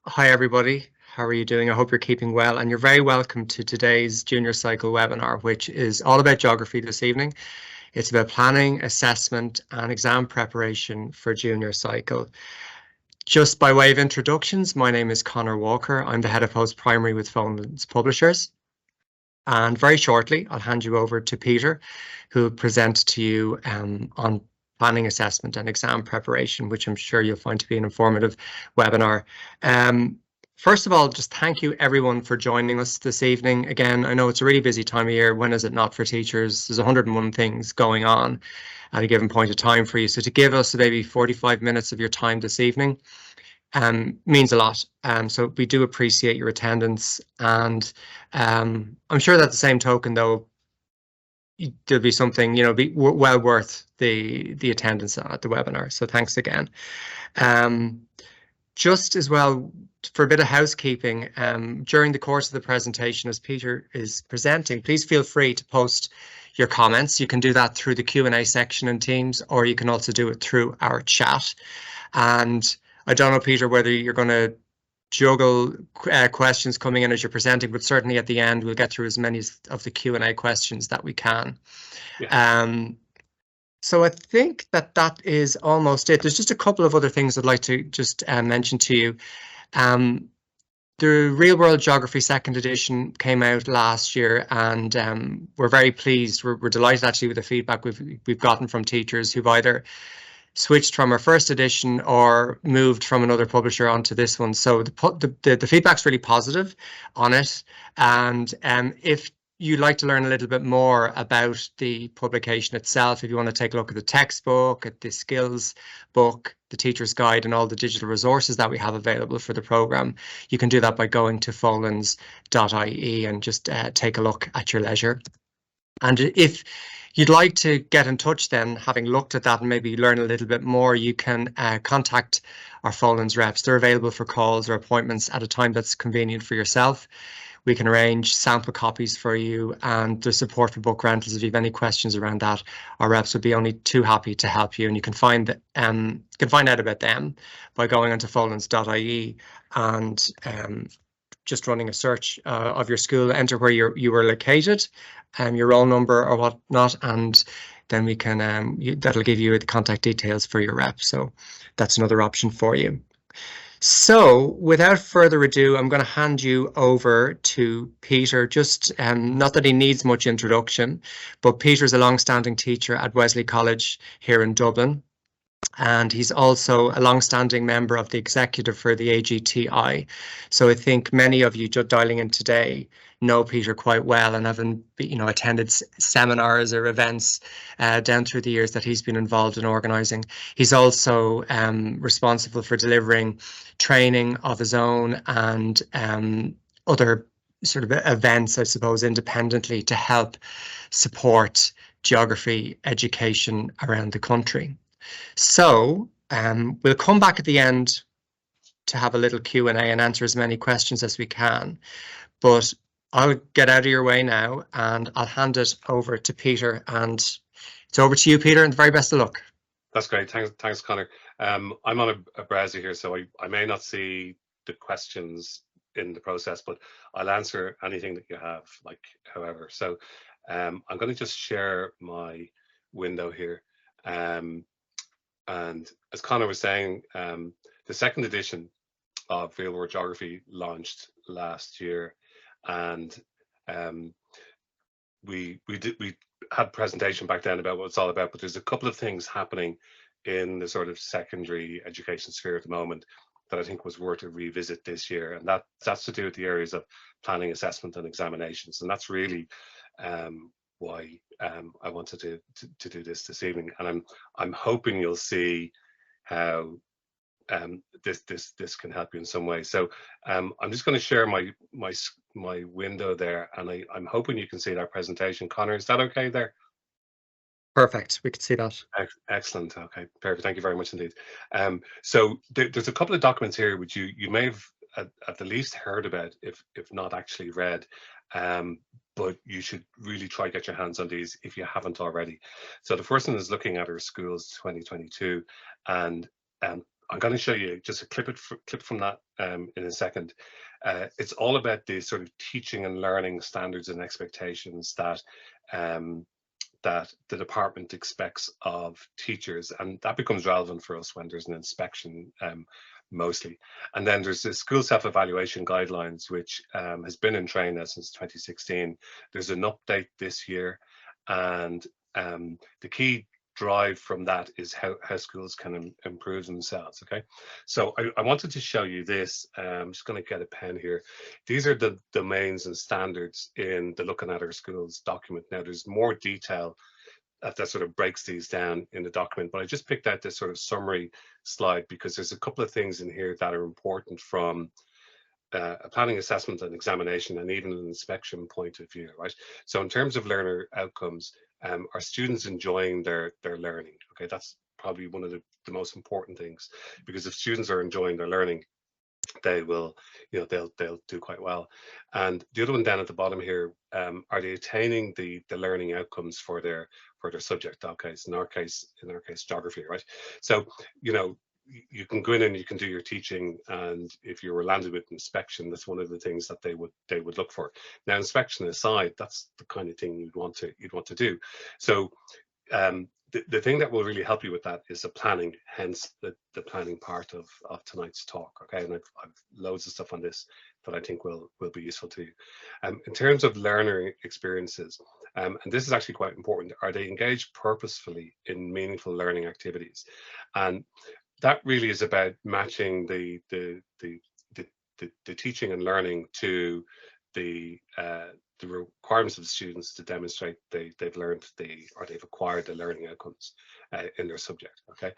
Hi, everybody. How are you doing? I hope you're keeping well, and you're very welcome to today's Junior Cycle webinar, which is all about geography this evening. It's about planning, assessment, and exam preparation for Junior Cycle. Just by way of introductions, my name is Connor Walker. I'm the head of post-primary with Folens Publishers. And very shortly, I'll hand you over to Peter, who will present to you on planning, assessment, and exam preparation, which I'm sure you'll find to be an informative webinar. First of all, just thank you everyone for joining us this evening. Again, I know it's a really busy time of year. When is it not for teachers? There's 101 things going on at a given point of time for you. So to give us maybe 45 minutes of your time this evening means a lot. So we do appreciate your attendance, and I'm sure that the same token, though, there'll be something, be well worth the attendance at the webinar. So thanks again. Just as well, for a bit of housekeeping, during the course of the presentation, as Peter is presenting, please feel free to post your comments. You can do that through the Q&A section in Teams, or you can also do it through our chat. And I don't know, Peter, whether you're going to juggle questions coming in as you're presenting, but certainly at the end, we'll get through as many of the Q&A questions that we can. Yeah. So I think that is almost it. There's just a couple of other things I'd like to just mention to you. The Real World Geography second edition came out last year, and we're very pleased. We're delighted actually with the feedback we've gotten from teachers who've either switched from our first edition or moved from another publisher onto this one. So the feedback's really positive on it. And if you'd like to learn a little bit more about the publication itself, if you want to take a look at the textbook, at the skills book, the teacher's guide, and all the digital resources that we have available for the program, you can do that by going to Folens.ie and just take a look at your leisure. And if you'd like to get in touch, then, having looked at that and maybe learn a little bit more, you can contact our Folens reps. They're available for calls or appointments at a time that's convenient for yourself. We can arrange sample copies for you, and the support for book rentals. If you have any questions around that, our reps would be only too happy to help you. And you can find out about them by going onto Folens.ie and just running a search of your school, enter where you were located, your roll number or whatnot, and then we can that'll give you the contact details for your rep. So that's another option for you. So without further ado, I'm going to hand you over to Peter. Just not that he needs much introduction, but Peter's a long-standing teacher at Wesley College here in Dublin. And he's also a long-standing member of the executive for the AGTI. So I think many of you just dialing in today know Peter quite well and have attended seminars or events down through the years that he's been involved in organising. He's also responsible for delivering training of his own and other sort of events, I suppose, independently to help support geography education around the country. So we'll come back at the end to have a little Q&A and answer as many questions as we can. But I'll get out of your way now and I'll hand it over to Peter. And it's over to you, Peter, and the very best of luck. That's great. Thanks, Connor. I'm on a browser here, so I may not see the questions in the process, but I'll answer anything that you have, however. So I'm going to just share my window here. And as Connor was saying, the second edition of Real World Geography launched last year, and we had a presentation back then about what it's all about, but there's a couple of things happening in the sort of secondary education sphere at the moment that I think was worth a revisit this year, and that's to do with the areas of planning, assessment, and examinations, and that's really why I wanted to do this evening. And I'm hoping you'll see how this can help you in some way. So I'm just going to share my window there, and I'm hoping you can see that presentation. Connor, is that okay there? Perfect. We can see that. Excellent. Okay, perfect. Thank you very much indeed. So there's a couple of documents here which you may have at the least heard about, if not actually read. But you should really try to get your hands on these if you haven't already. So the first one is looking at our schools 2022, and I'm going to show you just a clip from that in a second. It's all about the sort of teaching and learning standards and expectations that that the department expects of teachers, and that becomes relevant for us when there's an inspection mostly. And then there's the school self-evaluation guidelines, which has been in train now since 2016. There's an update this year, and the key drive from that is how schools can improve themselves. Okay, so I wanted to show you this. I'm just going to get a pen here. These are the domains and standards in the Looking at Our Schools document. Now there's more detail that sort of breaks these down in the document, but I just picked out this sort of summary slide because there's a couple of things in here that are important from a planning, assessment and examination, and even an inspection point of view, right? So in terms of learner outcomes, are students enjoying their learning? Okay, that's probably one of the most important things, because if students are enjoying their learning, they will, they'll do quite well. And the other one down at the bottom here, are they attaining the learning outcomes for their subject? Okay, so in our case geography, right? So you can go in and you can do your teaching, and if you were landed with inspection, that's one of the things that they would look for. Now, inspection aside, that's the kind of thing you'd want to do. So the thing that will really help you with that is the planning, hence the planning part of tonight's talk. Okay, and I've loads of stuff on this that I think will be useful to you. In terms of learner experiences, and this is actually quite important, are they engaged purposefully in meaningful learning activities? And that really is about matching the teaching and learning to the requirements of the students to demonstrate they've learned or they've acquired the learning outcomes in their subject. Okay,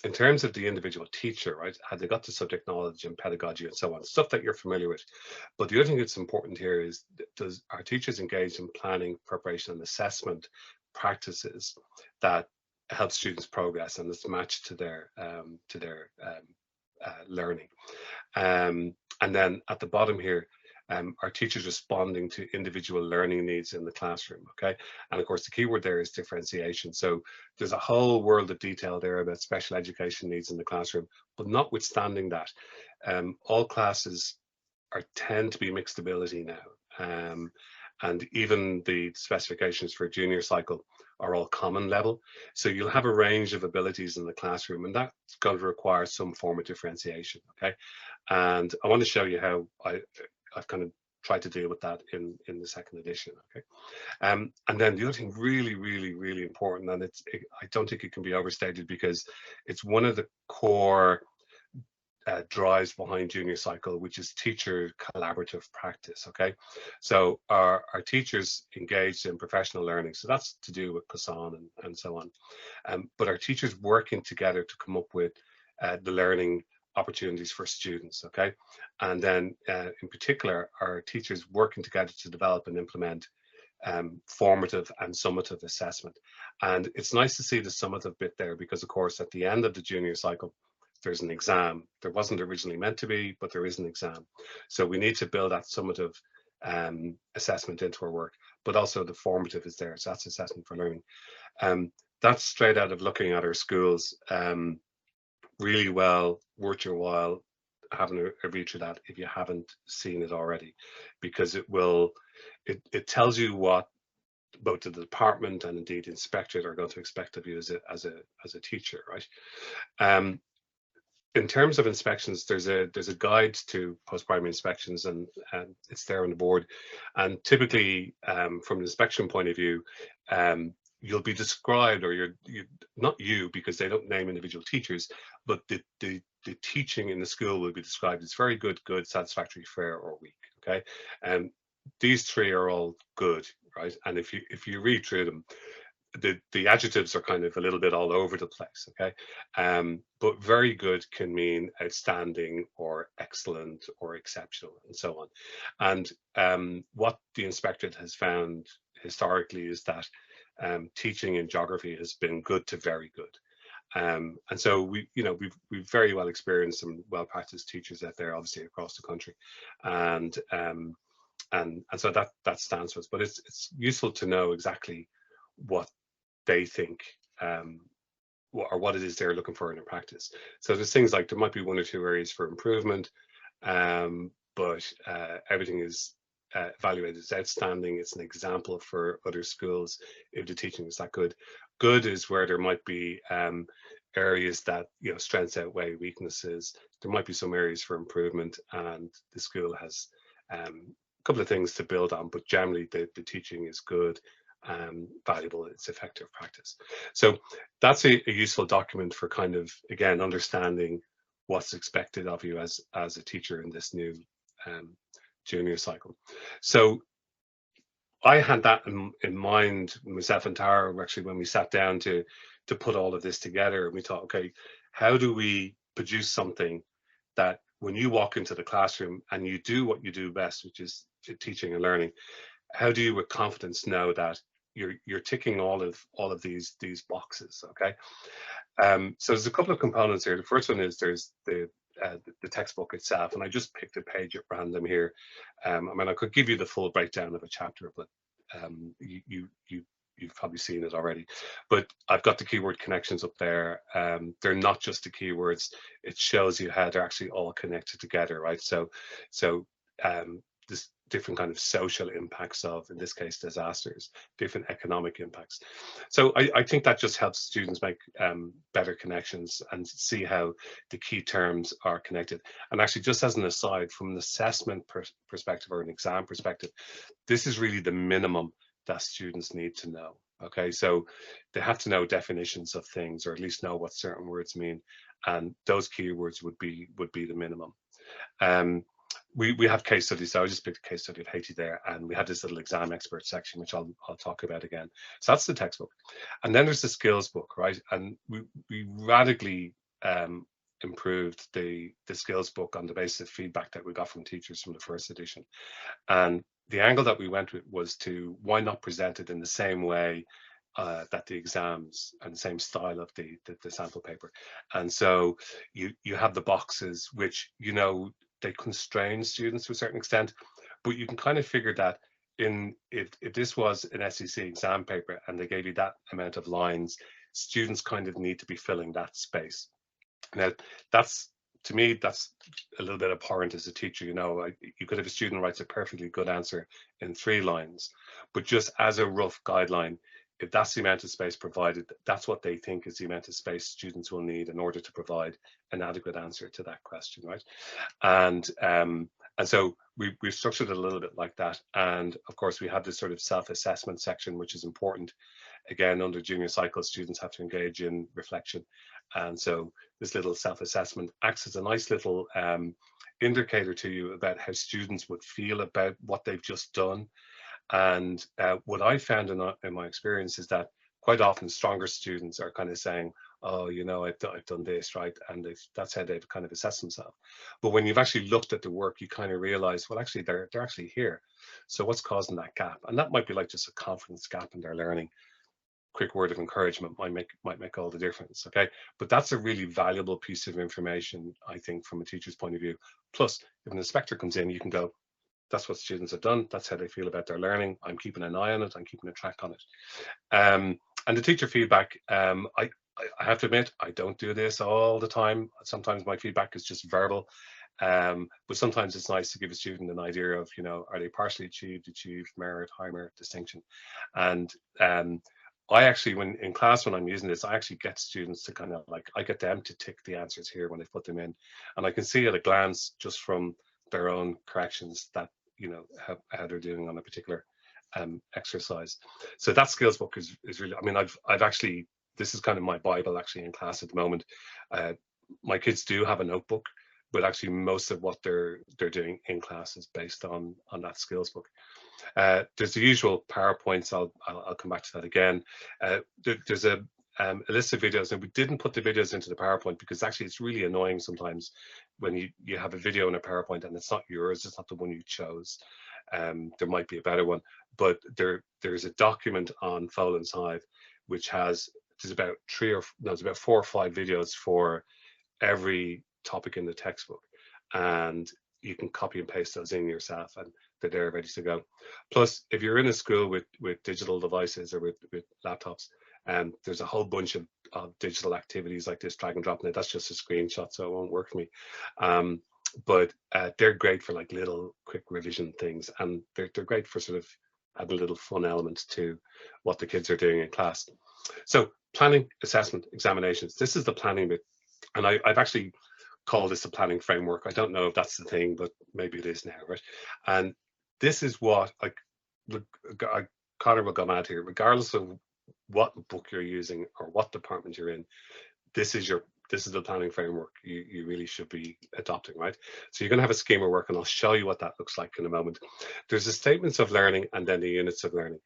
in terms of the individual teacher, right, have they got the subject knowledge and pedagogy and so on, stuff that you're familiar with? But the other thing that's important here is, are teachers engaged in planning, preparation and assessment practices that help students progress and it's matched to their learning? And then at the bottom here, are teachers responding to individual learning needs in the classroom? Okay, and of course the key word there is differentiation. So there's a whole world of detail there about special education needs in the classroom, but notwithstanding that, all classes tend to be mixed ability now, and even the specifications for junior cycle are all common level. So you'll have a range of abilities in the classroom, and that's going to require some form of differentiation. Okay, and I want to show you how I've kind of tried to deal with that in the second edition. Okay, and then the other thing really important, and I don't think it can be overstated, because it's one of the core drives behind junior cycle, which is teacher collaborative practice. Okay, so our teachers engaged in professional learning, so that's to do with CASAN and so on, but our teachers working together to come up with the learning opportunities for students. Okay, and then in particular, our teachers working together to develop and implement formative and summative assessment. And it's nice to see the summative bit there, because of course at the end of the junior cycle there's an exam. There wasn't originally meant to be, but there is an exam. So we need to build that summative assessment into our work, but also the formative is there. So that's assessment for learning. That's straight out of Looking at Our Schools. Really well worth your while having a read through that if you haven't seen it already, because it tells you what both the department and indeed the inspectorate are going to expect of you as a teacher, right? In terms of inspections, there's a guide to post-primary inspections, and it's there on the board. And typically, from an inspection point of view, you'll be described, or you're not you, because they don't name individual teachers, but the teaching in the school will be described as very good, satisfactory, fair, or weak. Okay, and these three are all good, right? And if you read through them, the adjectives are kind of a little bit all over the place. Okay, but very good can mean outstanding or excellent or exceptional and so on. And what the inspectorate has found historically is that teaching in geography has been good to very good. And so we've very well experienced some well practiced teachers out there, obviously across the country, and so that stands for us. But it's useful to know exactly what they think or what it is they're looking for in their practice. So there's things like there might be 1 or 2 areas for improvement, but everything is evaluated as outstanding. It's an example for other schools if the teaching is that good. Good is where there might be areas that, you know, strengths outweigh weaknesses. There might be some areas for improvement, and the school has a couple of things to build on, but generally the teaching is good, valuable, it's effective practice. So that's a useful document for kind of, again, understanding what's expected of you as a teacher in this new junior cycle. So I had that in mind, myself and Tara, actually, when we sat down to put all of this together, and we thought, okay, how do we produce something that when you walk into the classroom and you do what you do best, which is teaching and learning, how do you with confidence know that you're ticking all of these boxes? Okay, so there's a couple of components here. The first one is there's the textbook itself, and I just picked a page at random here. I mean, I could give you the full breakdown of a chapter, but you've probably seen it already. But I've got the keyword connections up there. They're not just the keywords; it shows you how they're actually all connected together, right? So this different kind of social impacts of, in this case, disasters, different economic impacts. So I think that just helps students make better connections and see how the key terms are connected. And actually, just as an aside, from an assessment perspective or an exam perspective, this is really the minimum that students need to know. Okay, so they have to know definitions of things, or at least know what certain words mean, and those keywords would be the minimum. We have case studies, so I just picked a case study of Haiti there, and we had this little exam expert section, which I'll talk about again. So that's the textbook. And then there's the skills book, right? And we radically improved the skills book on the basis of feedback that we got from teachers from the first edition. And the angle that we went with was to, why not present it in the same way that the exams, and the same style of the sample paper. And so you have the boxes, which, you know, they constrain students to a certain extent, but you can kind of figure that if this was an SEC exam paper and they gave you that amount of lines, students kind of need to be filling that space. Now, that's, to me, that's a little bit abhorrent as a teacher. You know, you could have a student writes a perfectly good answer in 3 lines, but just as a rough guideline, if that's the amount of space provided, that's what they think is the amount of space students will need in order to provide an adequate answer to that question, right? And so we've structured it a little bit like that. And of course, we have this sort of self-assessment section, which is important. Again, under junior cycle, students have to engage in reflection. And so this little self-assessment acts as a nice little indicator to you about how students would feel about what they've just done. And what I found in my experience is that quite often stronger students are kind of saying, oh, you know, I've done this, right? And that's how they've kind of assessed themselves. But when you've actually looked at the work, you kind of realize, well, actually, they're actually here. So what's causing that gap? And that might be like just a confidence gap in their learning. Quick word of encouragement might make all the difference. Okay, but that's a really valuable piece of information, I think, from a teacher's point of view. Plus, if an inspector comes in, you can go, that's what students have done, that's how they feel about their learning, I'm keeping an eye on it, I'm keeping a track on it. And the teacher feedback, I have to admit, I don't do this all the time. Sometimes my feedback is just verbal, but sometimes it's nice to give a student an idea of, you know, are they partially achieved, merit, high merit, distinction. And I actually, when in class, when I'm using this, I actually get students to kind of like, I get them to tick the answers here when they put them in, and I can see at a glance just from their own corrections that, you know, how they're doing on a particular exercise. So that skills book is really, I mean, I've actually, this is kind of my Bible actually in class at the moment. My kids do have a notebook, but actually most of what they're doing in class is based on that skills book. There's the usual PowerPoints. I'll come back to that again. There's a list of videos, and we didn't put the videos into the PowerPoint because actually it's really annoying sometimes when you have a video in a PowerPoint and it's not yours, it's not the one you chose. There might be a better one, but there's a document on Folens.ie which has, there's about 4 or 5 videos for every topic in the textbook, and you can copy and paste those in yourself, and they're there ready to go. Plus, if you're in a school with digital devices or with laptops, there's a whole bunch of digital activities like this drag and drop. Now that's just a screenshot, so it won't work for me. But they're great for like little quick revision things, and they're great for sort of adding little fun elements to what the kids are doing in class. So planning, assessment, examinations. This is the planning bit, and I've actually called this a planning framework. I don't know if that's the thing, but maybe it is now, right? And this is what Connor will go mad here, regardless of what book you're using or what department you're in. This is the planning framework you really should be adopting, right? So you're going to have a schema work, and I'll show you what that looks like in a moment. There's the statements of learning and then the units of learning.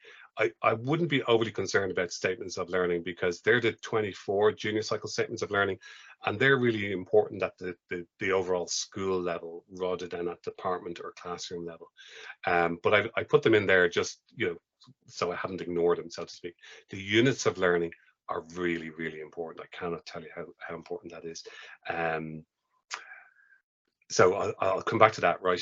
I wouldn't be overly concerned about statements of learning because they're the 24 junior cycle statements of learning, and they're really important at the overall school level rather than at department or classroom level. But I put them in there just, so I haven't ignored them, so to speak. The units of learning are really, really important. I cannot tell you how important that is. So I'll come back to that, right?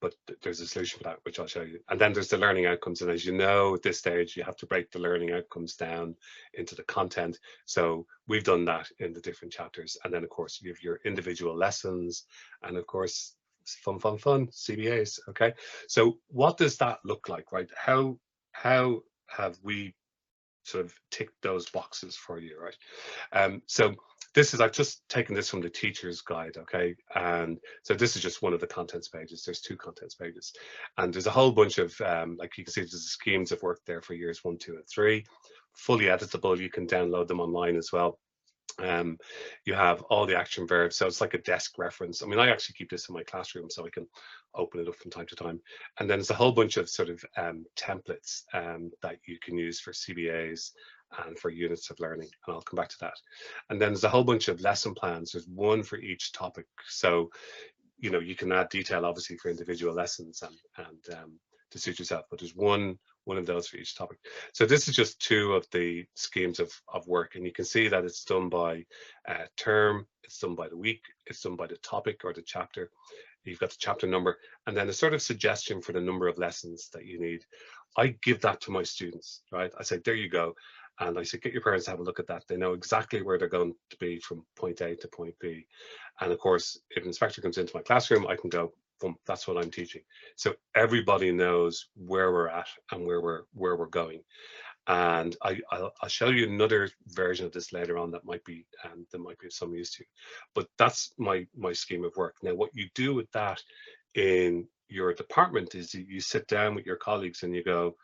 But there's a solution for that, which I'll show you. And then there's the learning outcomes. And as you know, at this stage, you have to break the learning outcomes down into the content. So we've done that in the different chapters. And then, of course, you have your individual lessons. And of course, fun, CBAs, okay? So what does that look like, right? How have we sort of ticked those boxes for you, right? So this is, I've just taken this from the teacher's guide, okay? And so this is just one of the contents pages. There's 2 contents pages. And there's a whole bunch of, like you can see, there's the schemes of work there for years 1, 2, and 3. Fully editable, you can download them online as well. You have all the action verbs, so it's like a desk reference. I mean, I actually keep this in my classroom so I can open it up from time to time. And then there's a whole bunch of sort of templates that you can use for CBAs and for units of learning, and I'll come back to that. And then there's a whole bunch of lesson plans. There's one for each topic, so you can add detail obviously for individual lessons and to suit yourself, but there's one of those for each topic. So this is just 2 of the schemes of work, and you can see that it's done by term, it's done by the week, it's done by the topic or the chapter. You've got the chapter number, and then a sort of suggestion for the number of lessons that you need. I give that to my students, right? I say, there you go. And I said, get your parents to have a look at that. They know exactly where they're going to be from point A to point B. And of course, if an inspector comes into my classroom, I can go, boom, that's what I'm teaching. So everybody knows where we're at and where we're going. And I'll show you another version of this later on that might be of some use to you. But that's my scheme of work. Now, what you do with that in your department is you sit down with your colleagues and you go,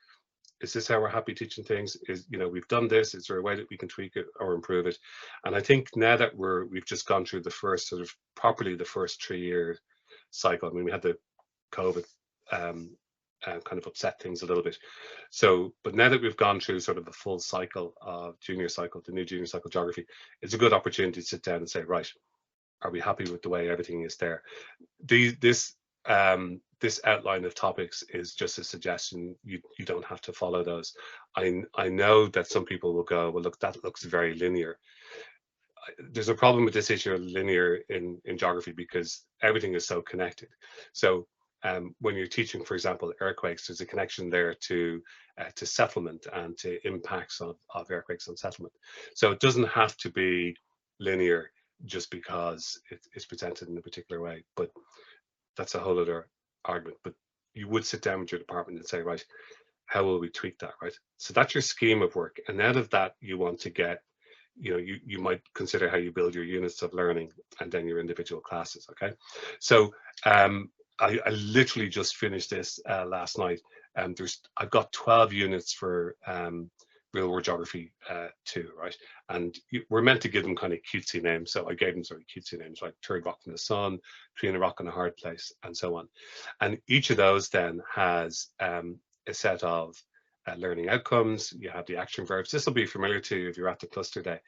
is this how we're happy teaching things? We've done this. Is there a way that we can tweak it or improve it? And I think now that we've just gone through the first sort of properly the first 3-year cycle. I mean, we had the COVID kind of upset things a little bit. So, but now that we've gone through sort of the full cycle of junior cycle, the new junior cycle geography, it's a good opportunity to sit down and say, right, are we happy with the way everything is there? This outline of topics is just a suggestion. You don't have to follow those. I know that some people will go, well, look, that looks very linear. There's a problem with this issue of linear in geography because everything is so connected. So when you're teaching, for example, earthquakes, there's a connection there to settlement and to impacts of earthquakes on settlement. So it doesn't have to be linear just because it's presented in a particular way. But that's a whole other argument. But you would sit down with your department and say, right, how will we tweak that, right? So that's your scheme of work. And out of that, you want to get, you might consider how you build your units of learning and then your individual classes, okay? So I literally just finished this last night. I've got 12 units for real world geography 2, right? And we're meant to give them kind of cutesy names. So I gave them sort of cutesy names like Third Rock from the Sun, Between a Rock and a Hard Place, and so on. And each of those then has a set of learning outcomes. You have the action verbs. This will be familiar to you if you're at the cluster day.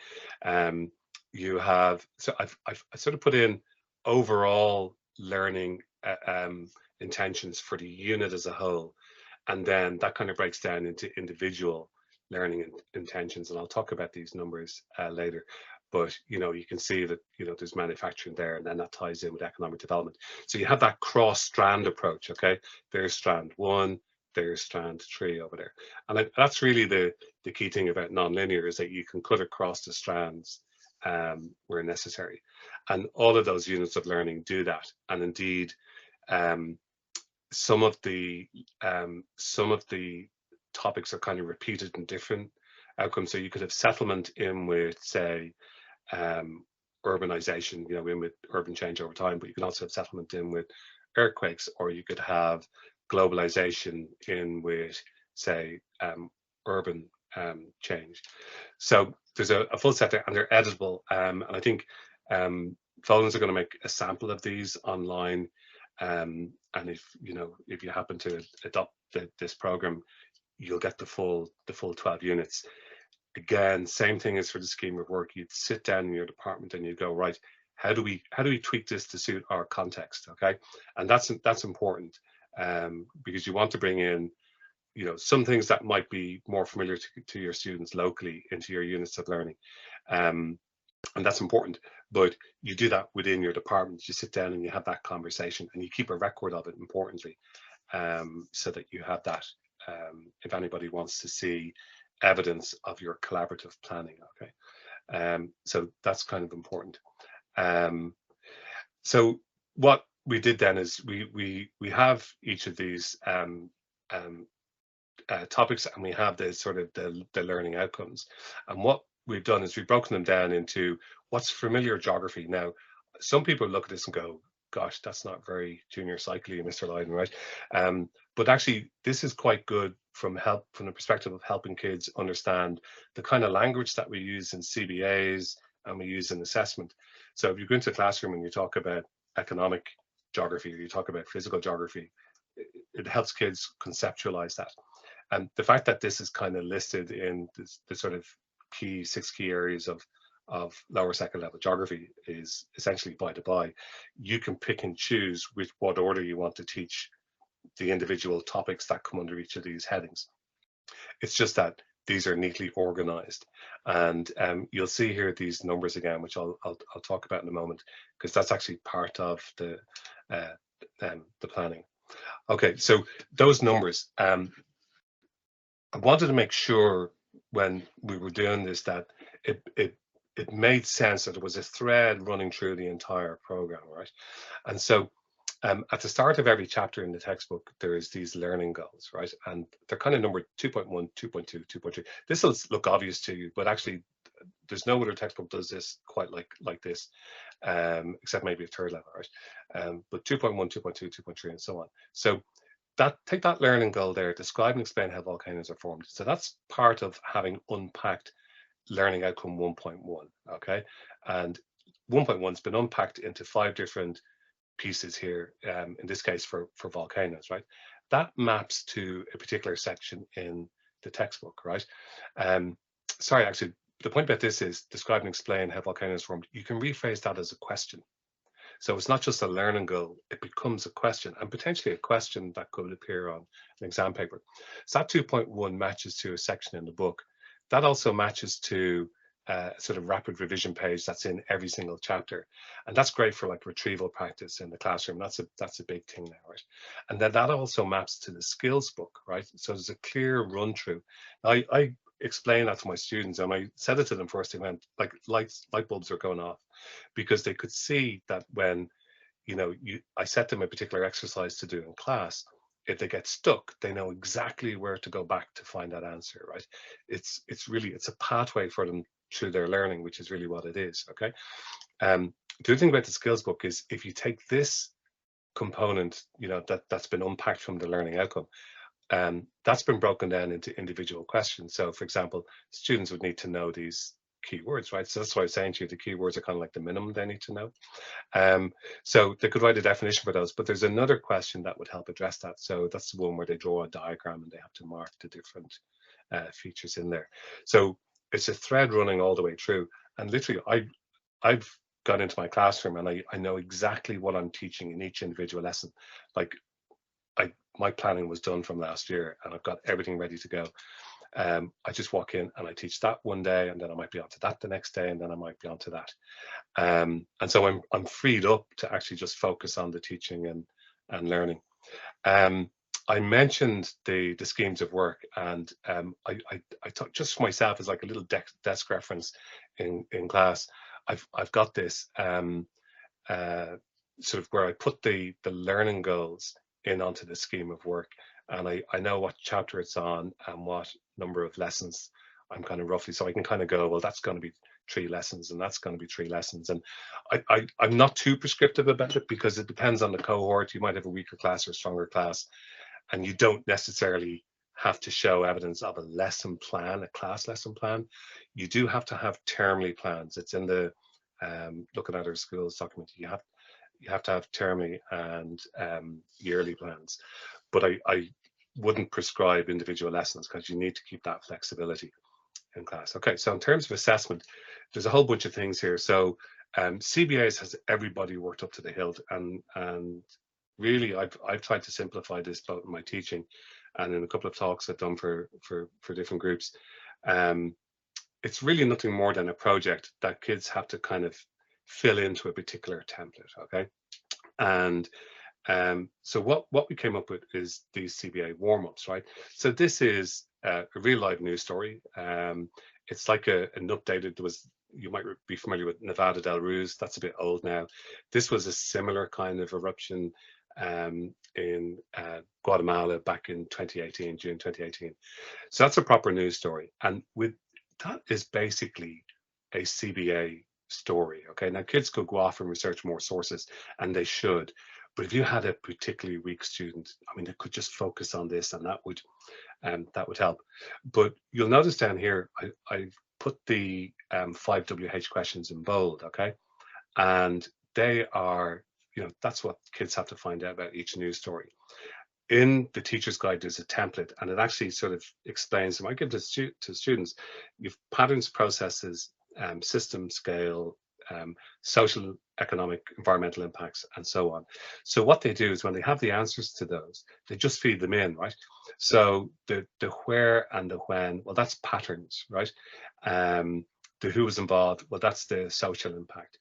You have, so I've sort of put in overall learning intentions for the unit as a whole. And then that kind of breaks down into individual learning intentions, and I'll talk about these numbers later. But you can see that there's manufacturing there, and then that ties in with economic development. So you have that cross strand approach. Okay, there's strand 1, their strand tree over there. And that's really the key thing about nonlinear, is that you can cut across the strands where necessary. And all of those units of learning do that. And indeed, some of the topics are kind of repeated in different outcomes. So you could have settlement in with, say, urbanization, in with urban change over time, but you can also have settlement in with earthquakes, or you could have globalization in with, say, urban change. So there's a full set there, and they're editable. And I think Folens are going to make a sample of these online. And if you happen to adopt this program, you'll get the full 12 units. Again, same thing as for the scheme of work. You'd sit down in your department and you go, right, how do we tweak this to suit our context? Okay, and that's important, because you want to bring in some things that might be more familiar to your students locally into your units of learning, and that's important. But you do that within your department. You sit down and you have that conversation, and you keep a record of it, importantly, so that you have that if anybody wants to see evidence of your collaborative planning. Okay, so that's kind of important. So what we did then is we have each of these topics, and we have the sort of the learning outcomes. And what we've done is we've broken them down into what's familiar geography. Now, some people look at this and go, gosh, that's not very junior cycly, Mr. Lydon, right? But actually, this is quite good from the perspective of helping kids understand the kind of language that we use in CBAs and we use in assessment. So if you go into a classroom and you talk about economic geography, or you talk about physical geography, it helps kids conceptualize that. And the fact that this is kind of listed in the sort of 6 key areas of lower second level geography is essentially by the by. You can pick and choose with what order you want to teach the individual topics that come under each of these headings. It's just that these are neatly organized, and you'll see here these numbers again, which I'll talk about in a moment, because that's actually part of the planning. Okay, so those numbers, I wanted to make sure when we were doing this that it made sense, that it was a thread running through the entire program, right? And so at the start of every chapter in the textbook, there is these learning goals, right? And they're kind of numbered 2.1, 2.2, 2.3. This will look obvious to you, but actually there's no other textbook does this quite like this, except maybe a third level, right? But 2.1, 2.2, 2.3, and so on. So take that learning goal there, describe and explain how volcanoes are formed. So that's part of having unpacked learning outcome 1.1, okay? And 1.1 has been unpacked into 5 different pieces here, in this case for volcanoes, right? That maps to a particular section in the textbook, right? Sorry, actually, the point about this is describe and explain how volcanoes formed. You can rephrase that as a question. So it's not just a learning goal, it becomes a question, and potentially a question that could appear on an exam paper. So that 2.1 matches to a section in the book. That also matches to a sort of rapid revision page that's in every single chapter. And that's great for like retrieval practice in the classroom. That's a big thing now, right? And then that also maps to the skills book, right? So there's a clear run through. I explain that to my students, and I said it to them first. They went like light bulbs are going off, because they could see that when I set them a particular exercise to do in class, if they get stuck, they know exactly where to go back to find that answer, right? It's a pathway for them through their learning, which is really what it is. Okay. The other thing about the skills book is if you take this component, that's been unpacked from the learning outcome, that's been broken down into individual questions. So for example, students would need to know these keywords, right? So that's why I was saying to you, the keywords are kind of like the minimum they need to know. So they could write a definition for those, but there's another question that would help address that. So that's the one where they draw a diagram and they have to mark the different features in there. So it's a thread running all the way through. And literally, I've gone into my classroom and I know exactly what I'm teaching in each individual lesson. Like my planning was done from last year, and I've got everything ready to go. I just walk in and I teach that one day, and then I might be onto that the next day, and then I might be onto that. And so I'm freed up to actually just focus on the teaching and learning. I mentioned the schemes of work, and I thought just for myself as like a little desk reference in class. I've got this sort of where I put the learning goals in onto the scheme of work, and I know what chapter it's on and what number of lessons I'm kind of roughly, so I can kind of go, well, that's going to be 3 lessons, and that's going to be 3 lessons. And I'm not too prescriptive about it because it depends on the cohort. You might have a weaker class or a stronger class, and you don't necessarily have to show evidence of a lesson plan, a class lesson plan. You do have to have termly plans. It's in the looking at our schools document. You have to have termly and yearly plans, but I wouldn't prescribe individual lessons because you need to keep that flexibility in class. Okay, so in terms of assessment, there's a whole bunch of things here. So CBAs has everybody worked up to the hilt, and really I've tried to simplify this both in my teaching and in a couple of talks I've done for different groups. It's really nothing more than a project that kids have to kind of fill into a particular template. Okay, and so what we came up with is these CBA warm-ups, right? So this is a real live news story. It's like an updated, you might be familiar with Nevada del Ruiz. That's a bit old now. This was a similar kind of eruption in Guatemala back in 2018, June 2018. So that's a proper news story. And with that is basically a CBA story. Okay, now kids could go off and research more sources, and they should. But if you had a particularly weak student, I mean, they could just focus on this, and that would help. But you'll notice down here, I've put the 5 WH questions in bold. Okay, and they are, that's what kids have to find out about each news story. In the teacher's guide, there's a template, and it actually sort of explains, and I give this to students, you've patterns, processes, system, scale, social, economic, environmental impacts, and so on. So what they do is when they have the answers to those, they just feed them in, right? So the where and the when, well, that's patterns, right? The who was involved, well, that's the social impact.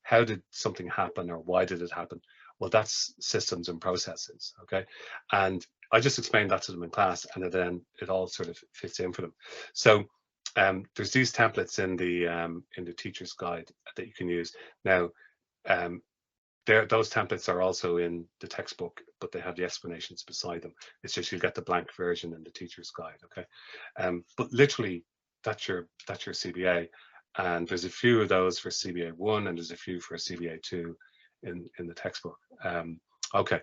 How did something happen, or why did it happen? Well, that's systems and processes, okay? And I just explained that to them in class, and then it all sort of fits in for them. So there's these templates in the teacher's guide that you can use. Now, those templates are also in the textbook, but they have the explanations beside them. It's just you'll get the blank version in the teacher's guide, okay? But literally, that's your CBA, and there's a few of those for CBA 1, and there's a few for CBA 2 in the textbook. Okay,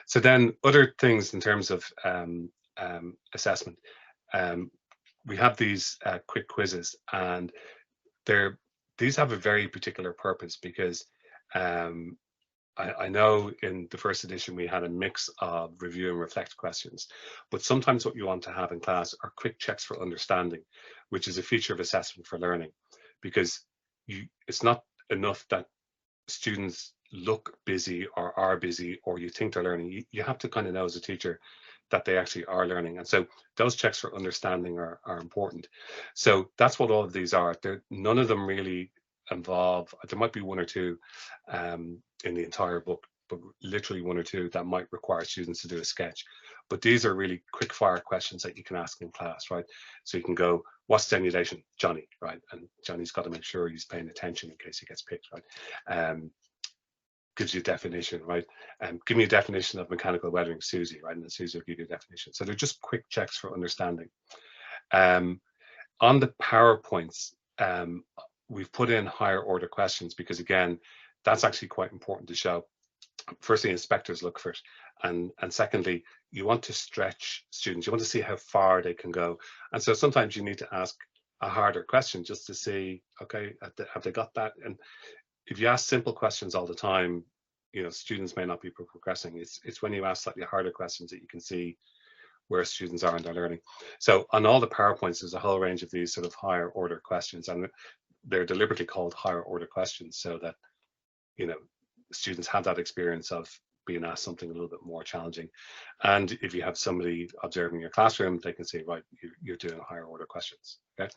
so then other things in terms of assessment. We have these quick quizzes, and these have a very particular purpose because I know in the first edition we had a mix of review and reflect questions, but sometimes what you want to have in class are quick checks for understanding, which is a feature of assessment for learning, because it's not enough that students look busy or are busy, or you think they're learning. You have to kind of know as a teacher that they actually are learning. And so those checks for understanding are important. So that's what all of these are. None of them really involve, there might be one or two in the entire book, but literally one or two that might require students to do a sketch. But these are really quick fire questions that you can ask in class, right? So you can go, what's stimulation? Johnny, right? And Johnny's got to make sure he's paying attention in case he gets picked, right? Gives you a definition, right? Give me a definition of mechanical weathering, Susie, right? And then Susie will give you a definition. So they're just quick checks for understanding. On the PowerPoints, we've put in higher order questions because, again, that's actually quite important to show. Firstly, inspectors look for it. And secondly, you want to stretch students. You want to see how far they can go. And so sometimes you need to ask a harder question just to see, okay, have they got that? And if you ask simple questions all the time, students may not be progressing. It's when you ask slightly harder questions that you can see where students are in their learning. So on all the PowerPoints, there's a whole range of these sort of higher order questions, and they're deliberately called higher order questions so that, students have that experience of being asked something a little bit more challenging. And if you have somebody observing your classroom, they can say, right, you're doing higher order questions, okay?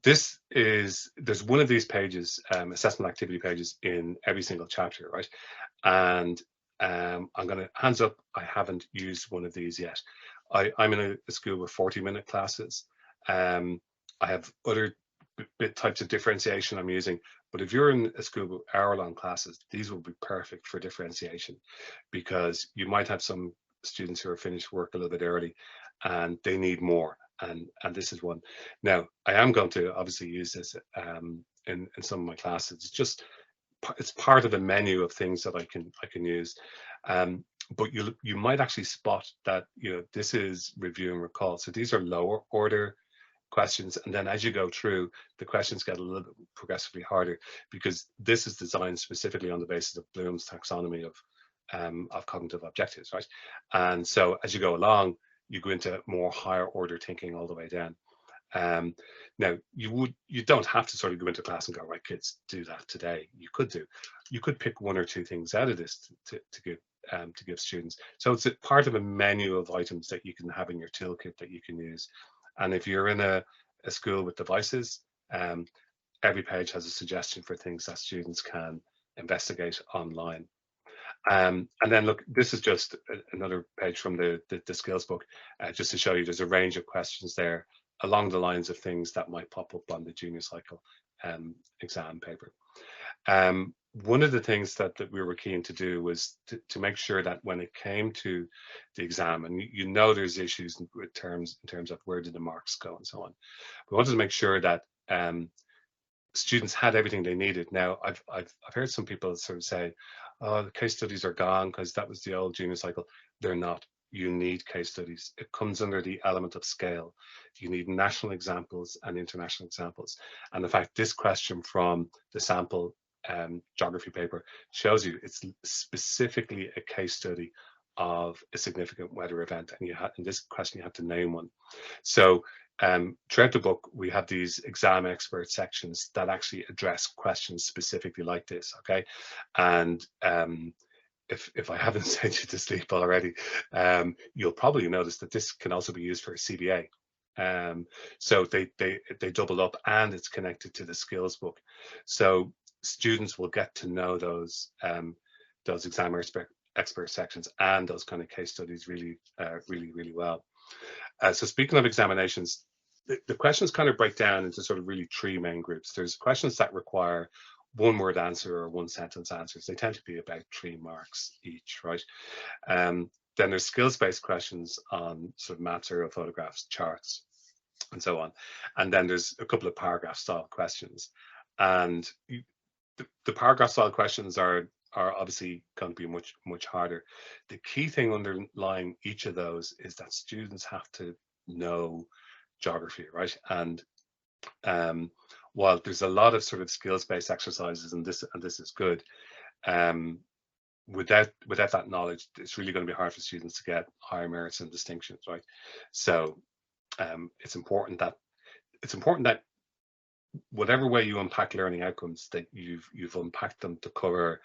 There's one of these pages, assessment activity pages, in every single chapter, right? And I'm going to, hands up, I haven't used one of these yet. I'm in a school with 40-minute classes. I have other types of differentiation I'm using, but if you're in a school with hour-long classes, these will be perfect for differentiation, because you might have some students who are finished work a little bit early and they need more, and this is one. Now, I am going to obviously use this in some of my classes. It's part of a menu of things that I can use. But you might actually spot that, you know, this is review and recall. So these are lower order questions, and then as you go through, the questions get a little bit progressively harder, because this is designed specifically on the basis of Bloom's taxonomy of cognitive objectives, right? And so as you go along, you go into more higher order thinking all the way down. Now, you don't have to sort of go into class and go, right, kids, do that today. You could pick one or two things out of this to give students. So it's a part of a menu of items that you can have in your toolkit that you can use. And if you're in a school with devices, every page has a suggestion for things that students can investigate online. And then look, this is just another page from the skills book, just to show you there's a range of questions there along the lines of things that might pop up on the junior cycle exam paper. One of the things that we were keen to do was to make sure that when it came to the exam, and you know there's issues in terms of where did the marks go and so on, we wanted to make sure that students had everything they needed. Now, I've heard some people sort of say, oh, the case studies are gone because that was the old junior cycle. They're not. You need case studies. It comes under the element of scale. You need national examples and international examples. And in fact, this question from the sample geography paper shows you it's specifically a case study of a significant weather event. And in this question, you have to name one. So throughout the book, we have these exam expert sections that actually address questions specifically like this, okay? And if I haven't sent you to sleep already, you'll probably notice that this can also be used for a CBA. So they double up, and it's connected to the skills book. So students will get to know those exam expert sections and those kind of case studies really well. So speaking of examinations, the questions kind of break down into sort of really three main groups. There's questions that require one word answer or one sentence answers. They tend to be about 3 marks each, right? Then there's skills-based questions on sort of maths, aerial photographs, charts, and so on. And then there's a couple of paragraph style questions. And the paragraph style questions are obviously going to be much harder. The key thing underlying each of those is that students have to know geography, right? And while there's a lot of sort of skills-based exercises, and this is good, without that knowledge, it's really going to be hard for students to get higher merits and distinctions, right? So it's important that whatever way you unpack learning outcomes, that you've unpacked them to cover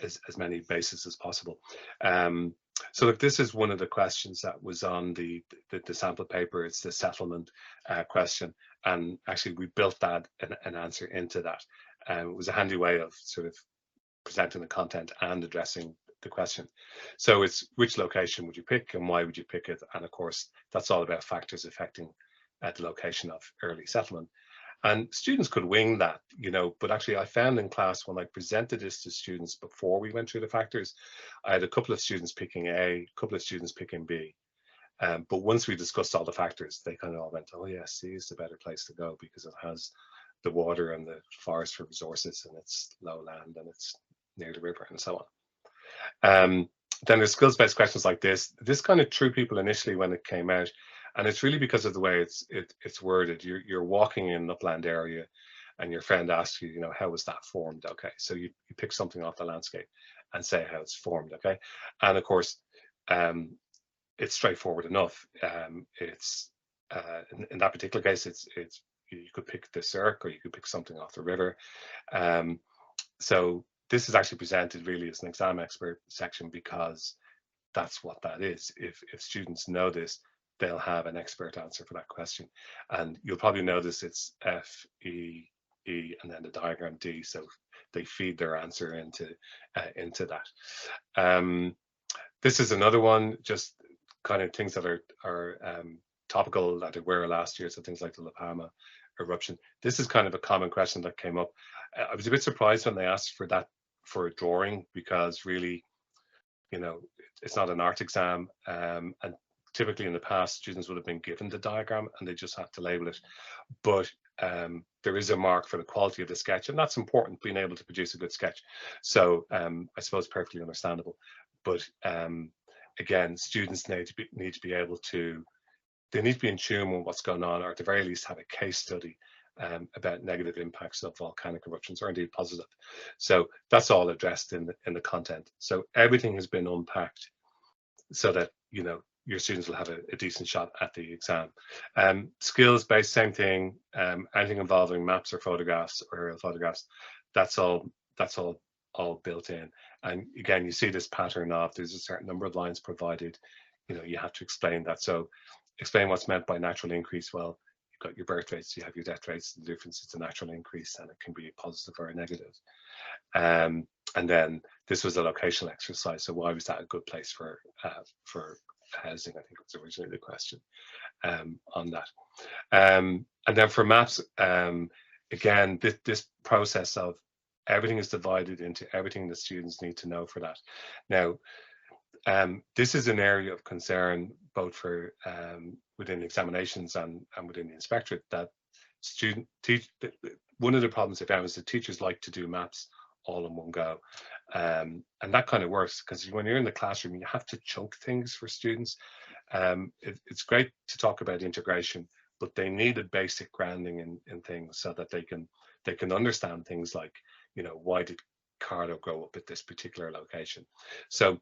as many bases as possible. So if this is one of the questions that was on the sample paper, it's the settlement question, and actually we built that an answer into that. It was a handy way of sort of presenting the content and addressing the question. So it's which location would you pick and why would you pick it? And of course, that's all about factors affecting the location of early settlement. And students could wing that, you know, but actually I found in class when I presented this to students before we went through the factors, I had a couple of students picking A, a couple of students picking B. But once we discussed all the factors, they kind of all went, oh yeah, C is the better place to go because it has the water and the forest for resources, and it's lowland and it's near the river and so on. Then there's skills-based questions like this. This kind of threw people initially when it came out. And it's really because of the way it's worded. You're walking in an upland area and your friend asks you, you know, how was that formed? Okay, so you pick something off the landscape and say how it's formed, okay? And of course, it's straightforward enough. It's in that particular case, it's you could pick the cirque or you could pick something off the river. So this is actually presented really as an exam expert section because that's what that is. If students know this, they'll have an expert answer for that question. And you'll probably notice it's F, E, E, and then the diagram D. So they feed their answer into that. This is another one, just kind of things that are topical that were last year. So things like the La Palma eruption. This is kind of a common question that came up. I was a bit surprised when they asked for that for a drawing, because really, you know, it's not an art exam, and typically in the past students would have been given the diagram and they just have to label it. But there is a mark for the quality of the sketch, and that's important, being able to produce a good sketch. So I suppose perfectly understandable. But again, students need to be able to, they need to be in tune with what's going on, or at the very least have a case study about negative impacts of volcanic eruptions, or indeed positive. So that's all addressed in the content. So everything has been unpacked so that, you know, your students will have a decent shot at the exam. Skills based, same thing. Anything involving maps or photographs or aerial photographs, that's all built in. And again, you see this pattern of there's a certain number of lines provided. You know, you have to explain that. So explain what's meant by natural increase. Well, you've got your birth rates, you have your death rates. The difference is a natural increase, and it can be a positive or a negative. And then this was a locational exercise. So why was that a good place for housing? I think was originally the question on that. And then for maps, again, this process of everything is divided into everything the students need to know for that. Now, this is an area of concern both for within examinations and within the inspectorate, that one of the problems they found is that teachers like to do maps all in one go. And that kind of works because when you're in the classroom, you have to chunk things for students. It's great to talk about integration, but they need a basic grounding in things so that they can understand things like, you know, why did Carlo grow up at this particular location? So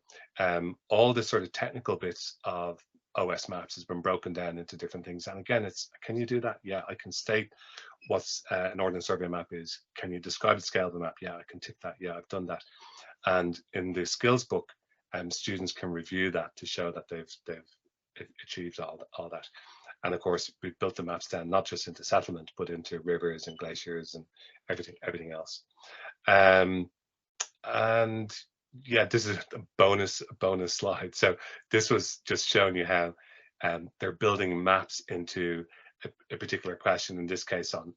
all the sort of technical bits of OS maps has been broken down into different things. And again, it's, can you do that? Yeah, I can state what's an ordnance survey map is. Can you describe the scale of the map? Yeah, I can tick that. Yeah, I've done that. And in the skills book, students can review that to show that they've achieved all that. And of course, we've built the maps down not just into settlement, but into rivers and glaciers and everything else. And yeah, this is a bonus slide. So this was just showing you how they're building maps into a particular question, in this case on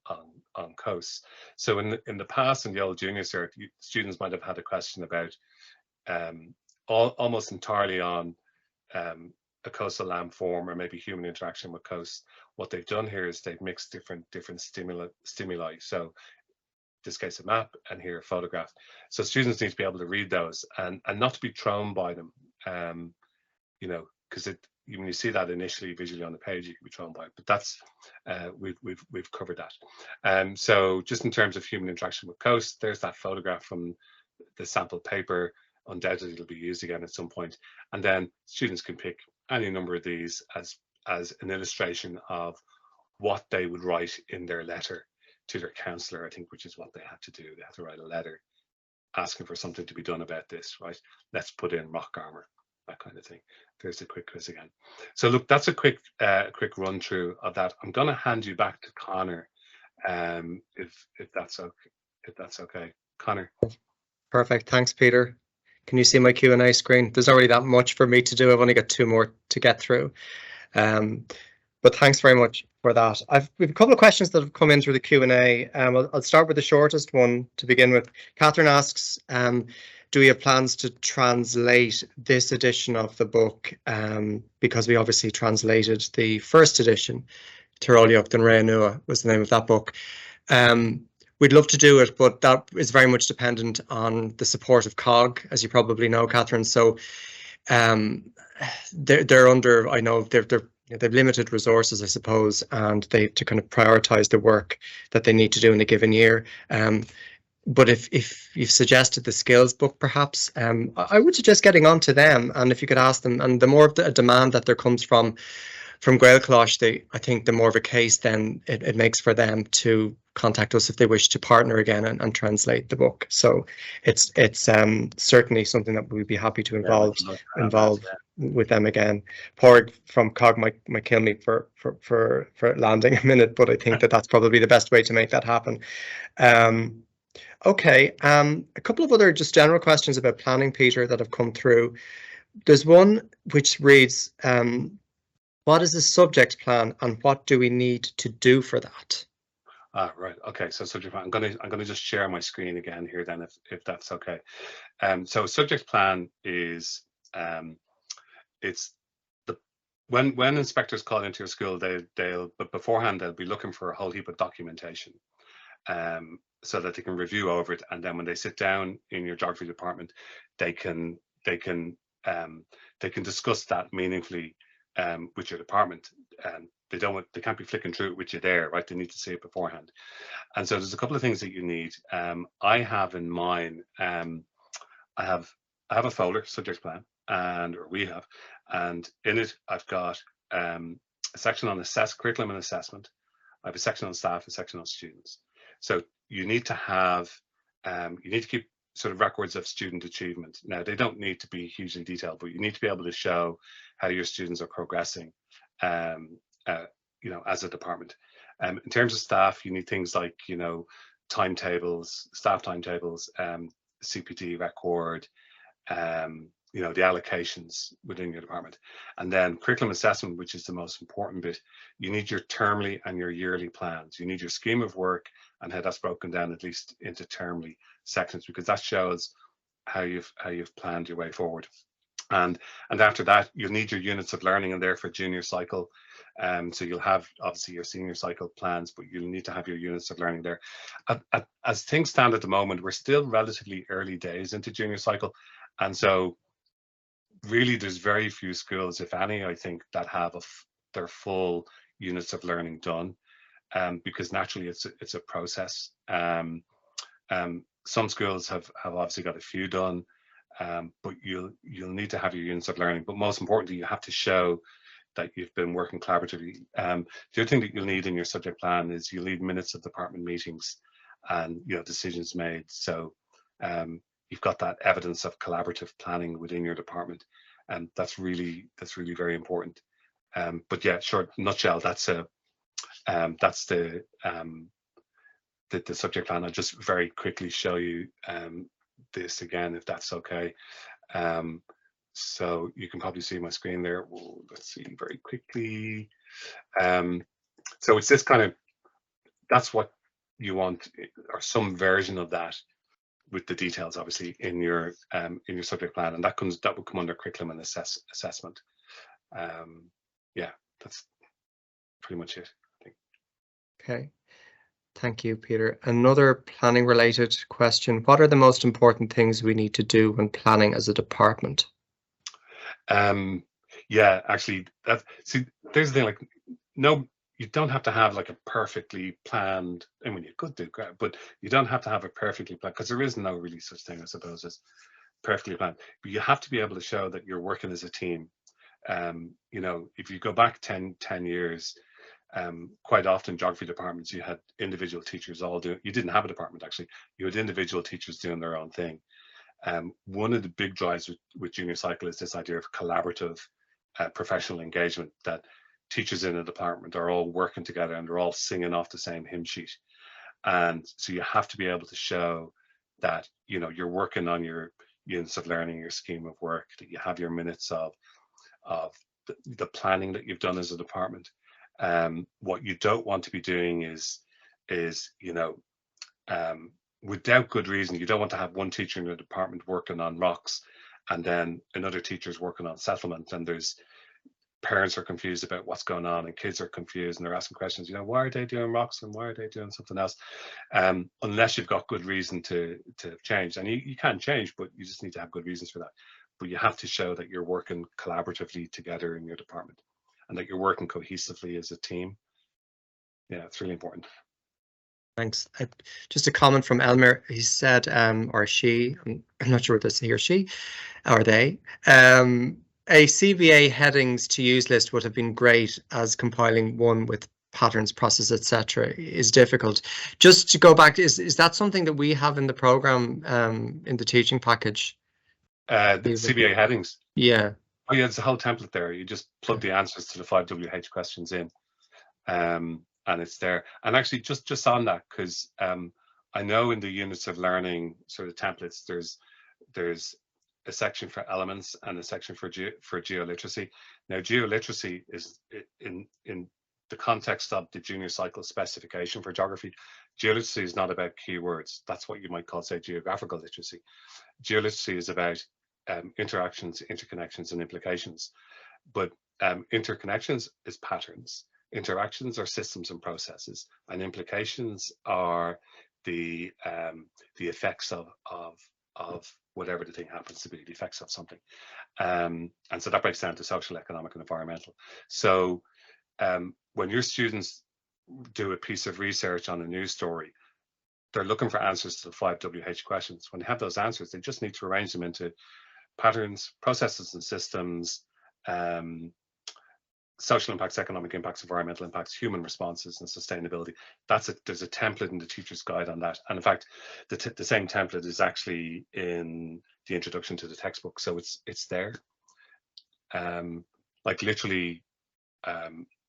coasts. So in the past, in the old junior cert, students might have had a question about almost entirely on a coastal landform or maybe human interaction with coasts. What they've done here is they've mixed different stimuli. So this case a map, and here a photograph. So students need to be able to read those and not to be thrown by them. You know, because when you see that initially visually on the page, you can be thrown by it. But that's we've covered that. So just in terms of human interaction with coast, there's that photograph from the sample paper. Undoubtedly, it'll be used again at some point. And then students can pick any number of these as an illustration of what they would write in their letter to their counsellor, I think, which is what they have to do. They have to write a letter asking for something to be done about this, right? Let's put in rock armor, that kind of thing. There's a quick quiz again. So look, that's a quick run through of that. I'm going to hand you back to Connor, if that's okay. Connor. Perfect. Thanks, Peter. Can you see my Q&A screen? There's not really that much for me to do. I've only got 2 more to get through. But thanks very much for that. We've a couple of questions that have come in through the Q&A. I'll start with the shortest one to begin with. Catherine asks, do we have plans to translate this edition of the book? Because we obviously translated the first edition. Tiroliucht and Rea Nua was the name of that book. We'd love to do it, but that is very much dependent on the support of COG, as you probably know, Catherine. So they're under, I know they've limited resources, I suppose, and they have to kind of prioritize the work that they need to do in a given year. But if you've suggested the skills book, perhaps, I would suggest getting on to them. And if you could ask them, and the more of a demand that there comes from Gaelcholáiste, I think the more of a case then it makes for them to contact us if they wish to partner again and translate the book. So it's certainly something that we'd be happy to involve with them again. Porg from COG might kill me for landing a minute, but I think that's probably the best way to make that happen. Okay, a couple of other just general questions about planning, Peter, that have come through. There's one which reads, what is the subject plan and what do we need to do for that? Right. Okay. So subject plan. I'm gonna just share my screen again here then, if that's okay. So subject plan is it's the when inspectors call into your school, but beforehand they'll be looking for a whole heap of documentation, so that they can review over it, and then when they sit down in your geography department, they can they can they can discuss that meaningfully with your department. They can't be flicking through it with you there, right? They need to see it beforehand. And so there's a couple of things that you need. I have in mine. I have I have a folder, subject plan, or we have, and in it I've got a section on curriculum and assessment. I have a section on staff, a section on students. So you need to have you need to keep sort of records of student achievement. Now they don't need to be hugely detailed, but you need to be able to show how your students are progressing, as a department. In terms of staff, you need things like timetables, staff timetables, CPD record, the allocations within your department. And then curriculum assessment, which is the most important bit. You need your termly and your yearly plans. You need your scheme of work and how that's broken down at least into termly sections, because that shows how you've planned your way forward. And after that, you'll need your units of learning in there for junior cycle. So you'll have obviously your senior cycle plans, but you'll need to have your units of learning there. As things stand at the moment, we're still relatively early days into junior cycle, and so really there's very few schools, if any, I think, that have their full units of learning done, because naturally it's a process. Some schools have obviously got a few done, but you'll need to have your units of learning. But most importantly, you have to show that you've been working collaboratively. The other thing that you'll need in your subject plan is you'll need minutes of department meetings and decisions made. So you've got that evidence of collaborative planning within your department, and that's really very important. But yeah, short nutshell, that's the subject plan. I'll just very quickly show you this again, if that's okay. So you can probably see my screen there. Whoa, let's see very quickly. So it's this kind of, that's what you want, or some version of that, with the details obviously in your subject plan, and that will come under curriculum and assessment. Yeah, that's pretty much it, I think. Okay. Thank you, Peter. Another planning related question. What are the most important things we need to do when planning as a department? Yeah, actually, there's the thing, like, no, you don't have to have like a perfectly planned, I mean, you could do great, but you don't have to have a perfectly planned, because there is no really such thing, I suppose, as perfectly planned. But you have to be able to show that you're working as a team. If you go back 10 years, quite often geography departments, you had individual teachers you didn't have a department actually, you had individual teachers doing their own thing. One of the big drives with junior cycle is this idea of collaborative professional engagement, that teachers in a department are all working together and they're all singing off the same hymn sheet. And so you have to be able to show that you're working on your units of learning, your scheme of work, that you have your minutes of the planning that you've done as a department. What you don't want to be doing is without good reason, you don't want to have one teacher in your department working on rocks and then another teacher's working on settlement, and there's parents are confused about what's going on and kids are confused and they're asking questions, why are they doing rocks and why are they doing something else? Unless you've got good reason to change. And you can change, but you just need to have good reasons for that. But you have to show that you're working collaboratively together in your department and that you're working cohesively as a team. Yeah, it's really important. Thanks. Just a comment from Elmer. He said, or she, I'm not sure if it's he or she, or they, a CVA headings to use list would have been great, as compiling one with patterns, process, etc. is difficult. Just to go back, is that something that we have in the program, in the teaching package? The CVA headings? Yeah. Oh yeah, there's a whole template there. You just plug the answers to the 5WH questions in, and it's there. And actually, just on that, because I know in the units of learning sort of templates, there's a section for elements and a section for geoliteracy. Now, geoliteracy is in the context of the junior cycle specification for geography. Geoliteracy is not about keywords. That's what you might call, say, geographical literacy. Geoliteracy is about interactions, interconnections, and implications. But interconnections is patterns. Interactions are systems and processes, and implications are the effects of whatever the thing happens to be, the effects of something. And so that breaks down to social, economic, and environmental. So when your students do a piece of research on a news story, they're looking for answers to the 5 WH questions. When they have those answers, they just need to arrange them into patterns, processes and systems, social impacts, economic impacts, environmental impacts, human responses, and sustainability. There's a template in the teacher's guide on that. And in fact, the same template is actually in the introduction to the textbook. So it's there. Like literally,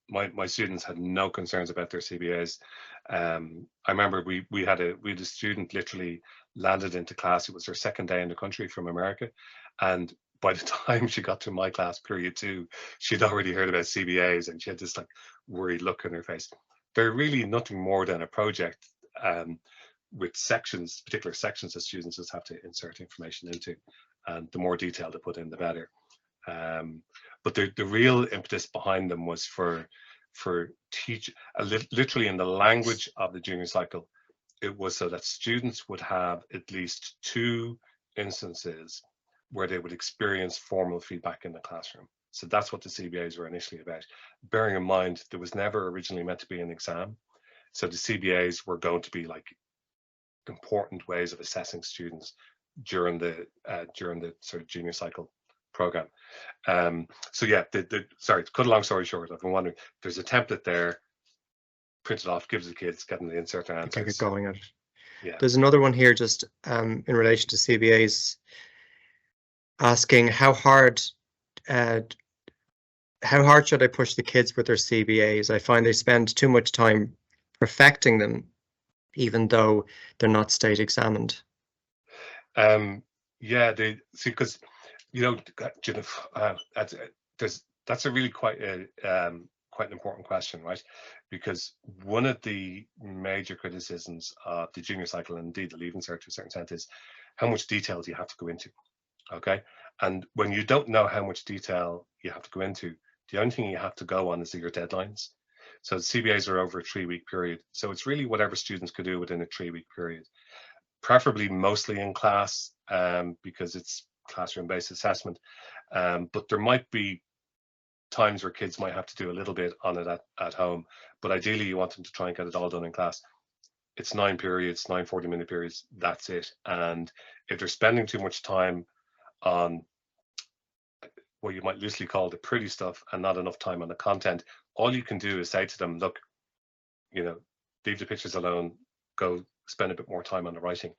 my students had no concerns about their CBAs. I remember we had a student literally landed into class. It was her second day in the country from America, and by the time she got to my class, period 2, she'd already heard about CBAs, and she had this like worried look on her face. They're really nothing more than a project with sections, particular sections that students just have to insert information into, and the more detail to put in, the better. But the real impetus behind them was for literally in the language of the junior cycle, it was so that students would have at least 2 instances where they would experience formal feedback in the classroom. So that's what the CBAs were initially about. Bearing in mind, there was never originally meant to be an exam. So the CBAs were going to be like important ways of assessing students during the sort of junior cycle program. So yeah, sorry, to cut a long story short, I've been wondering, there's a template there, print it off, gives the kids, get them to insert their answers. Get going at it. Yeah. There's another one here just in relation to CBAs, asking how hard should I push the kids with their CBAs? I find they spend too much time perfecting them, even though they're not state examined. Yeah, they see, because that's a really quite an important question, right? Because one of the major criticisms of the junior cycle, and indeed the Leaving Cert to a certain extent, is how much detail do you have to go into? Okay, and when you don't know how much detail you have to go into, the only thing you have to go on is your deadlines. So CBAs are over a 3-week period. So it's really whatever students could do within a 3-week period, preferably mostly in class, because it's classroom-based assessment. But there might be times where kids might have to do a little bit on it at home. But ideally, you want them to try and get it all done in class. It's 9 periods, 9 40-minute periods. That's it. And if they're spending too much time on what you might loosely call the pretty stuff and not enough time on the content, all you can do is say to them, look, leave the pictures alone, go spend a bit more time on the writing.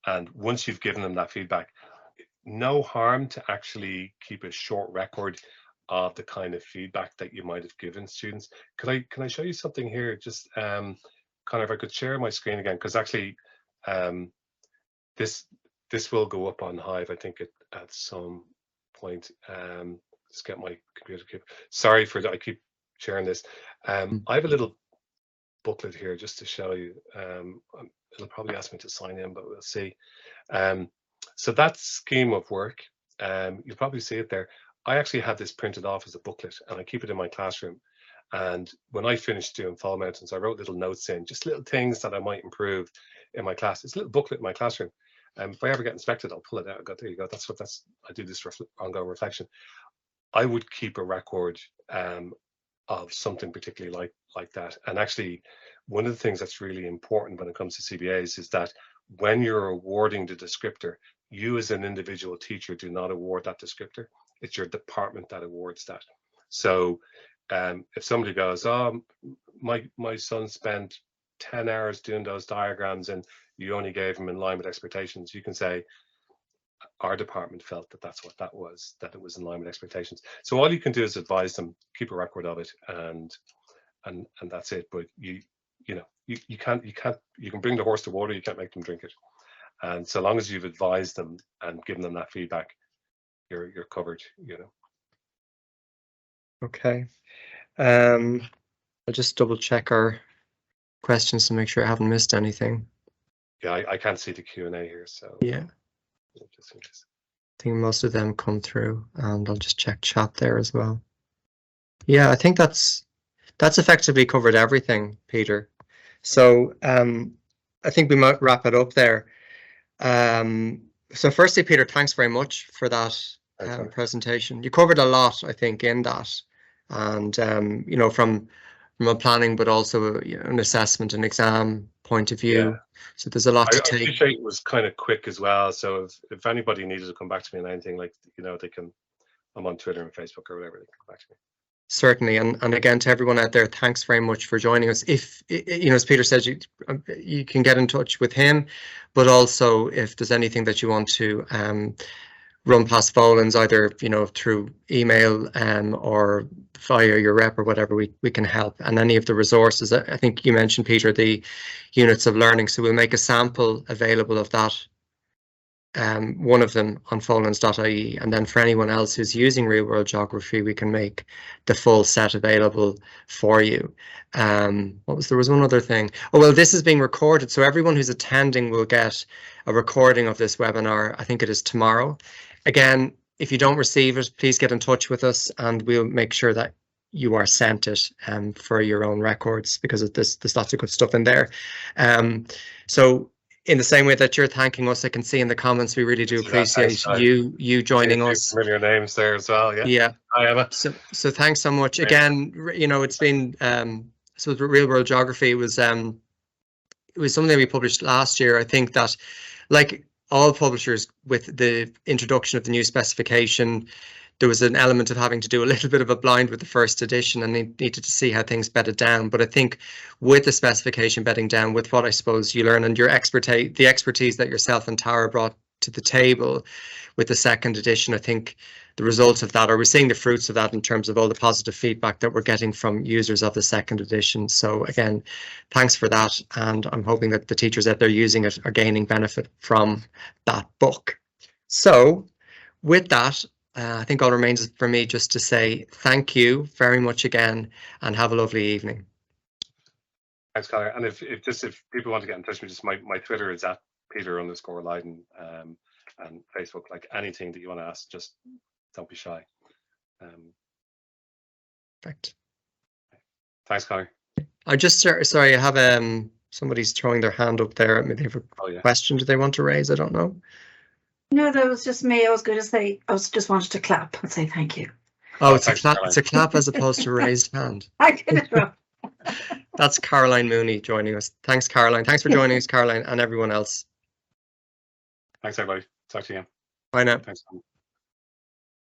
And once you've given them that feedback, no harm to actually keep a short record of the kind of feedback that you might have given students. Can I show you something here? Just kind of, I could share my screen again, because actually this will go up on Hive, I think, at some point. Let's get my computer. Sorry for that, I keep sharing this. I have a little booklet here just to show you. It'll probably ask me to sign in, but we'll see. So that scheme of work, you'll probably see it there. I actually had this printed off as a booklet, and I keep it in my classroom. And when I finished doing Fall Mountains, I wrote little notes in, just little things that I might improve in my class. It's a little booklet in my classroom. If I ever get inspected, I'll pull it out. There you go. I do this ongoing reflection. I would keep a record of something particularly like that. And actually, one of the things that's really important when it comes to CBAs is that when you're awarding the descriptor, you as an individual teacher do not award that descriptor. It's your department that awards that. So if somebody goes, oh, my son spent 10 hours doing those diagrams and you only gave him in line with expectations, you can say, our department felt that that's what that was, that it was in line with expectations. So all you can do is advise them, keep a record of it, and that's it. But you can bring the horse to water, you can't make them drink it. And so long as you've advised them and given them that feedback, you're covered, you know. Okay. I'll just double check our questions to make sure I haven't missed anything. Yeah, I can't see the Q&A here, so Yeah, just in case. I think most of them come through, and I'll just check chat there as well. Yeah, I think that's effectively covered everything, Peter. So I think we might wrap it up there. So firstly, Peter, thanks very much for that presentation. You covered a lot, I think, in that, and you know, from a planning, but also an assessment and exam point of view. Yeah. So there's a lot to I take. appreciate it was kind of quick as well. So if anybody needed to come back to me on anything, like, you know, they can, I'm on Twitter and Facebook or whatever, they can come back to me. Certainly, and again, to everyone out there, thanks very much for joining us. If you know, as Peter says, you can get in touch with him, but also if there's anything that you want to run past Folens, either through email or via your rep or whatever, we can help. And any of the resources, I think you mentioned, Peter, the units of learning, so we'll make a sample available of that. One of them on Folens.ie, and then for anyone else who's using real world geography, we can make the full set available for you. There was one other thing. Oh, well, this is being recorded, so everyone who's attending will get a recording of this webinar. I think it is tomorrow. Again, if you don't receive it, please get in touch with us and we'll make sure that you are sent it for your own records, because there's lots of good stuff in there. So in the same way that you're thanking us, I can see in the comments, we really do appreciate you joining us. Familiar names there as well. Yeah. Hi, Emma. So thanks so much. Again, it's been so real world geography was something that we published last year. I think that, like all publishers, with the introduction of the new specification, there was an element of having to do a little bit of a blind with the first edition, and they needed to see how things bedded down. But I think with the specification bedding down, with what I suppose you learn and your expertise, the expertise that yourself and Tara brought to the table with the second edition, I think the results of that, or we're seeing the fruits of that in terms of all the positive feedback that we're getting from users of the second edition. So again, thanks for that. And I'm hoping that the teachers out there using it are gaining benefit from that book. So with that, I think all remains for me just to say thank you very much again and have a lovely evening. Thanks, Connor. And if people want to get in touch with me, just my Twitter is at Peter_Lydon, and Facebook, like anything that you want to ask, just don't be shy. Perfect. Thanks, Connor. I just sorry, I have somebody's throwing their hand up there. Maybe they have a question. Do they want to raise? I don't know. No, that was just me. I was going to say, just wanted to clap and say thank you. Oh, it's a clap as opposed to a raised hand. I did it wrong. That's Caroline Mooney joining us. Thanks, Caroline. Thanks for joining us, Caroline, and everyone else. Thanks, everybody. Talk to you again. Bye now. Thanks.